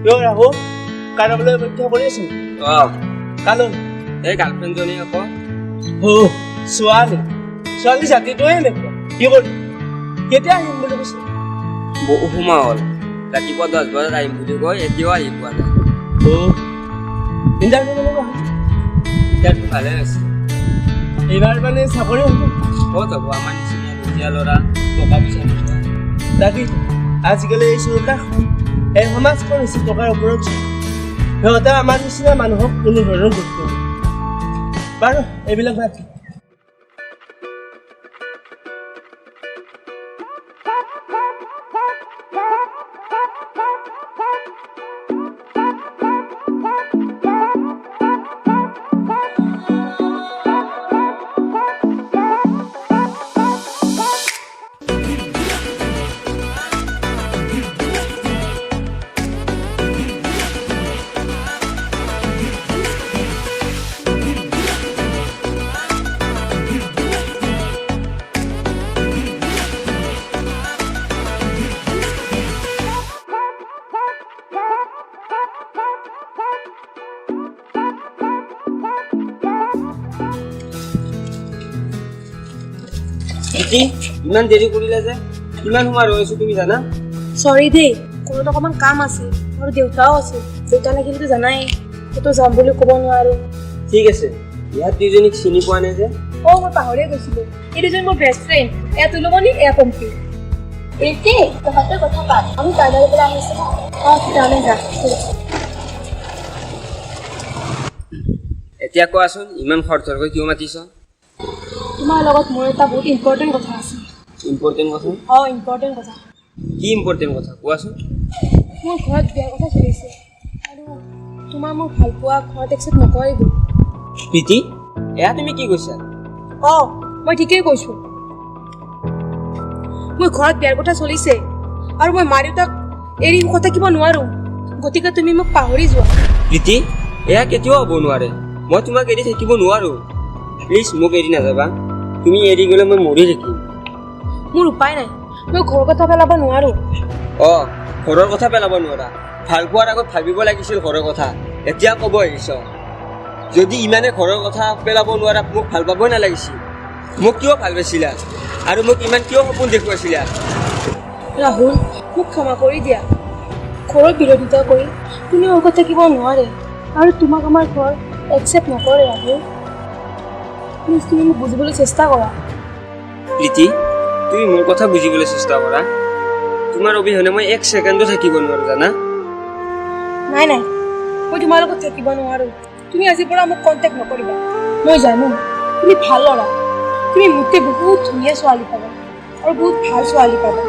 Yo Rahul, কাৰো বোলে পৰীক্ষা কৰি আছো। কালো এই গাৰ্লফ্ৰেণ্ড জনী আকৌ ছোৱালী জাতিটোৱে এনেকুৱা কি কৰি কেতিয়া আহিম বুলি কৈছে বহু সময় হ'ল ৰাতিপুৱা 10 বজাত আহিম বুলি কৈ এতিয়াও আহি পোৱা নাই ইণ্টাৰভিউ ল'ব ইণ্টাৰভিউ ভালে আছে এইবাৰ মানে চাকৰি হ'ব ক'ত হ'ব আমাৰ নিচিনা দুখীয়া ল'ৰা টকা পইচা নোপোৱা তাকে আজিকালি এই চৰকাৰখন এই সমাজখন হৈছে টকাৰ ওপৰত সিহঁতে আমাৰ নিচিনা মানুহক কোনো ধৰণৰ গুৰুত্ব দিয়ে বাৰু এইবিলাক বাদ ইমান দেৰি কৰিলে যে কিমান সময় ৰৈছো তুমি জানা সৰি দেই ঘৰত অকমান কাম আছে আৰু দেউতাও আছে দেউতা লাগিলেতো জানাই ক'তো যাম বুলি ক'ব নোৱাৰো ঠিক আছে ইয়াত দুজনীক চিনি পোৱা নাই যে মই পাহৰিয়ে গৈছিলো এই দুজন মোৰ বেষ্ট ফ্ৰেণ্ড এয়া তুলমণি এয়া পম্পী প্ৰীতি তহঁতে কথা পাত আমি কাইলৈ পৰা আহিছো তালৈ যা এতিয়া কোৱাচোন ইমান খৰচৰকৈ কিয় মাতিছ তোমাৰ লগত মোৰ এটা বহুত ইম্পৰ্টেণ্ট কথা আছে ইম্পৰ্টেণ্ট কথা ইম্পৰ্টেণ্ট কথা কি ইম্পৰ্টেণ্ট কথা কোৱাচোন মোৰ ঘৰত বিয়াৰ কথা চলিছে আৰু তোমাৰ মোৰ ভাল পোৱা ঘৰত একচেপ্ট নকৰিব প্ৰীতি এয়া তুমি কি কৈছা মই ঠিকেই কৈছো মোৰ ঘৰত বিয়াৰ কথা চলিছে আৰু মই মা দেউতাক এৰি কথা থাকিব নোৱাৰো গতিকে তুমি মোক পাহৰি যোৱা প্ৰীতি এয়া কেতিয়াও হ'ব নোৱাৰে মই তোমাক এৰি থাকিব নোৱাৰো প্লিজ মোক এৰি নাযাবা তুমি এৰি গ'লে মই মৰি থাকিম মোৰ উপায় নাই মই ঘৰৰ কথা পেলাব নোৱাৰো ঘৰৰ কথা পেলাব নোৱাৰা ভাল পোৱাৰ আগত ভাবিব লাগিছিল ঘৰৰ কথা এতিয়া ক'ব আহিছ যদি ইমানে ঘৰৰ কথা পেলাব নোৱাৰা মোক ভাল পাবই নালাগিছিল মোক কিয় ভাল পাইছিলা আৰু মোক ইমান কিয় সপোন দেখুৱাইছিলা ৰাহুল মোক ক্ষমা কৰি দিয়া ঘৰৰ বিৰোধিতা কৰি তুমি মোৰ কথা থাকিব নোৱাৰে আৰু তোমাক আমাৰ ঘৰ একচেপ্ট নকৰে ৰাহুল প্লিজ তুমি মোক বুজিবলৈ চেষ্টা কৰা প্ৰীতি তুমি মোৰ কথা বুজিবলৈ চেষ্টা কৰা তোমাৰ অবিহনে মই এক ছেকেণ্ডো থাকিব নোৱাৰো জানা নাই মই তোমাৰ লগত থাকিব নোৱাৰো তুমি আজিৰ পৰা মোক কণ্টেক্ট নকৰিবা মই জানো তুমি ভাল ল'ৰা তুমি মোতকৈ বহুত ধুনীয়া ছোৱালী পাবা আৰু বহুত ভাল ছোৱালী পাবা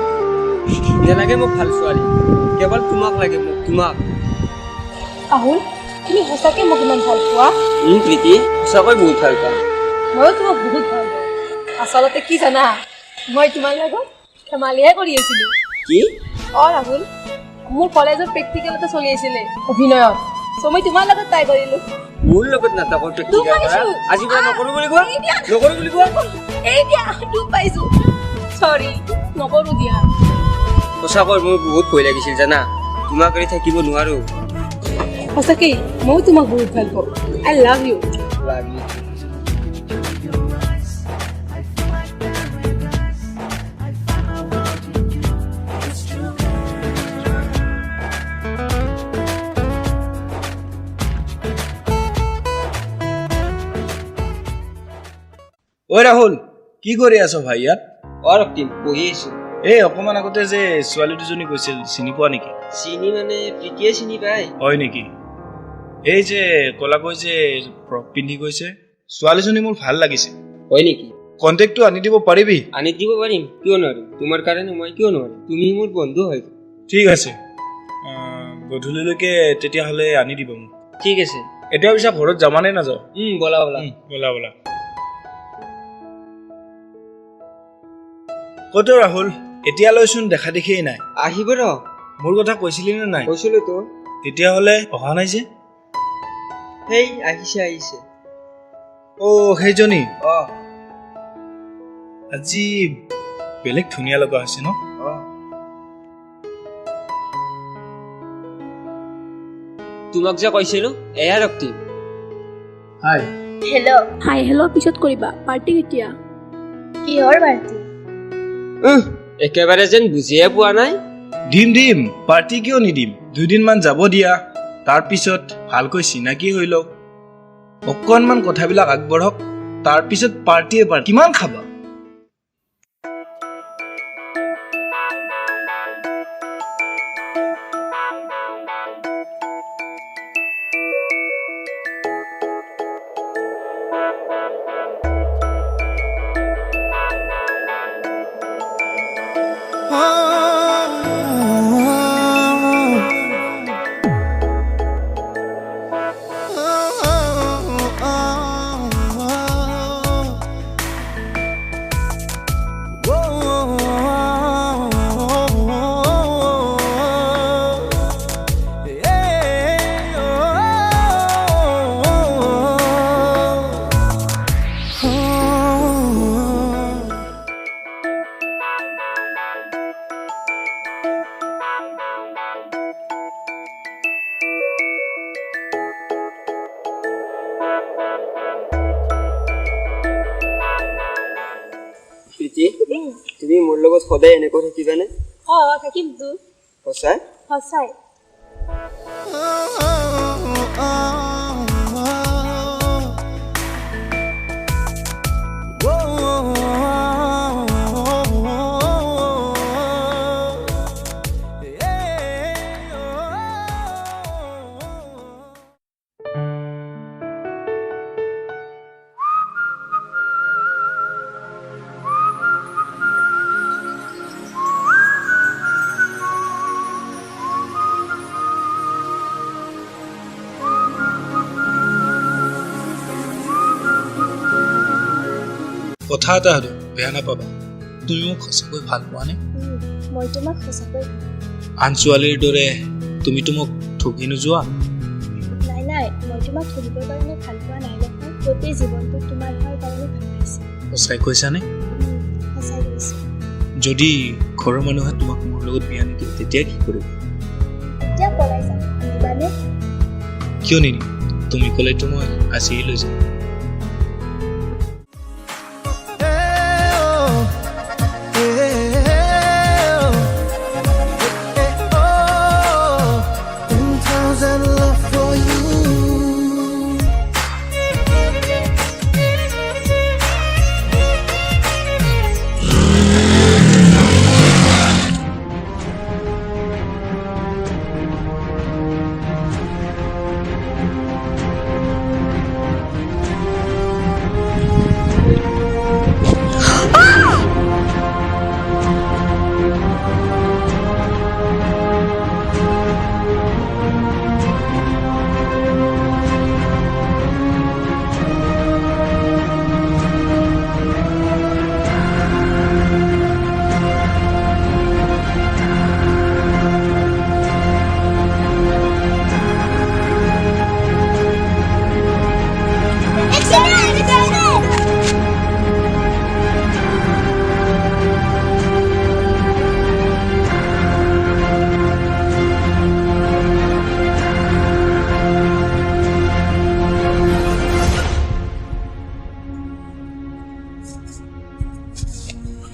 নালাগে মোক ভাল ছোৱালী কেৱল তোমাক লাগে মোক তোমাক ৰাহুল তুমি সঁচাকৈ মোক ইমান ভাল পোৱা প্ৰীতি সঁচাকৈ বহুত ভাল পাওঁ ময়ো তোমাক বহুত ভাল পাওঁ আচলতে কি জানা মই তোমাৰ লগত ধেমালিহে কৰি আছিলোঁ কি ৰাহুল মোৰ কলেজত প্ৰেক্টিকেল এটা চলি আছিলে অভিনয়ত মই তোমাৰ লগত ট্ৰাই কৰিলোঁ মোৰ লগত নাটকৰ প্ৰেক্টিকেল আজি পৰা নকৰো বুলি কোৱা পাইছোঁ চৰি নকৰোঁ দিয়া সঁচাকৈ মোৰ বহুত ভয় লাগিছিল জানা তোমাক এৰি থাকিব নোৱাৰো সঁচাকৈ ময়ো তোমাক বহুত ভাল পাওঁ আই লাভ ইউ ৰাহুল কি কৰি আছ ভাই ইয়াত ৰক্তিম বহি আছো এই অকমান আগতে যে ছোৱালী দুজনী কৈছিল চিনি পোৱা নেকি চিনি মানে প্ৰীতিয়ে চিনি পায় হয় নেকি এই যে কলাকৈ যে ফ্ৰক পিন্ধি গৈছে ছোৱালীজনী মোৰ ভাল লাগিছে হয় নেকি কণ্টেক্টটো আনি দিব পাৰিবি আনি দিব পাৰিম কিয় নোৱাৰিম তোমাৰ কাৰণে মই কিয় নোৱাৰিম তুমি মোৰ বন্ধু হয় ঠিক আছে গধূলিলৈকে তেতিয়াহ'লে আনি দিব মোক ঠিক আছে এতিয়া পিছে ঘৰত যাবা নে নাযাওঁ বলা ক'তো ৰাহুল এতিয়ালৈচোন দেখা দেখিয়েই নাই আহিব ৰ মোৰ কথা কৈছিলি নে নাই কৈছিলো তো তেতিয়াহ'লে অহা নাই যে সেই আহিছে সেইজনী আজি বেলেগ ধুনীয়া লগা হৈছে ন তোমাক যে কৈছিলো এয়া Raktim. Hi hello' hi hello' পিছত কৰিবা পাৰ্টি কেতিয়া কিহৰ পাৰ্টি একেবাৰে যেন বুজিয়ে পোৱা নাই। দিম পাৰ্টি কিয় নিদিম 2 দিনমান যাব দিয়া তাৰপিছত ভালকৈ চিনাকি হৈ লওক অকণমান কথাবিলাক আগবঢ়ক তাৰপিছত পাৰ্টিয়ে কিমান খাবা প্ৰীতি তুমি মোৰ লগত সদায় এনেকৈ থাকিবানে থাকিমতো সঁচাই সঁচাই কথা এটা সুধো বেয়া নাপাবা তুমি মোক সঁচাকৈ ভাল পোৱা নে মই তোমাক সঁচাকৈ আন ছোৱালীৰ দৰে তুমিতো মোক ঠগি নোযোৱা নাই মই তোমাক ধৰিবৰ কাৰণে ভাল পোৱা নাই নহয় গোটেই জীৱনটো তোমাৰ হোৱাৰ কাৰণে ভাল পাইছে সঁচাই কৈছানে সঁচাই কৈছে যদি ঘৰৰ মানুহে তোমাক মোৰ লগত বিয়া নিদিয়ে তেতিয়া কি কৰিবা এতিয়া পলাই যাম নিবানে কিয় নিদিম তুমি ক'লেতো মই আজিয়ে লৈ যাম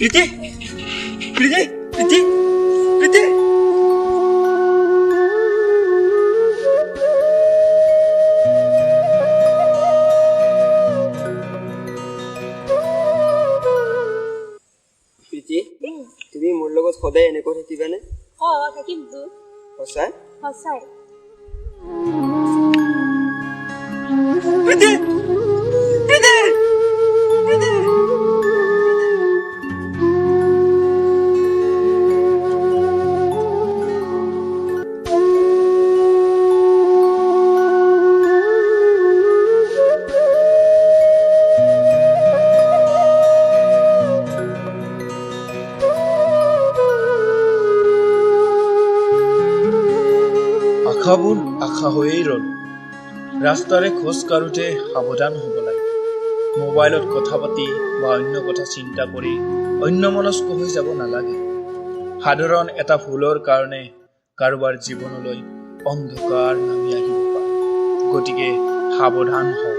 প্ৰীতি প্ৰীতি প্ৰীতি প্ৰীতি প্ৰীতি তুমি মোৰ লগত সদায় এনেকৈ থাকিবানে থাকিমতো সঁচাই সঁচাই প্ৰীতি প্ৰীতি আশাবোৰ আশা হৈয়েই ৰ'ল ৰাস্তাৰে খোজ কাঢ়োঁতে সাৱধান হ'ব লাগে মোবাইলত কথা পাতি বা অন্য কথা চিন্তা কৰি অন্যমনস্ক হৈ যাব নালাগে সাধাৰণ এটা ভুলৰ কাৰণে কাৰোবাৰ জীৱনলৈ অন্ধকাৰ নামি আহিব পাৰে গতিকে সাৱধান হওক।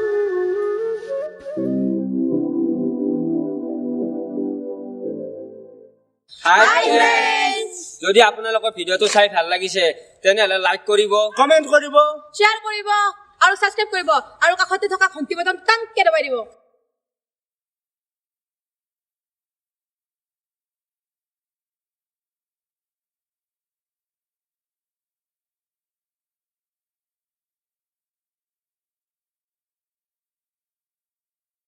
যদি আপোনালোকৰ ভিডিঅ'টো চাই ভাল লাগিছে তেনেহ'লে লাইক কৰিব, কমেণ্ট কৰিব, শ্বেয়াৰ কৰিব আৰু ছাবস্ক্ৰাইব কৰিব আৰু কাষতে থকা ঘণ্টি বটন টানকৈ দবাই দিব।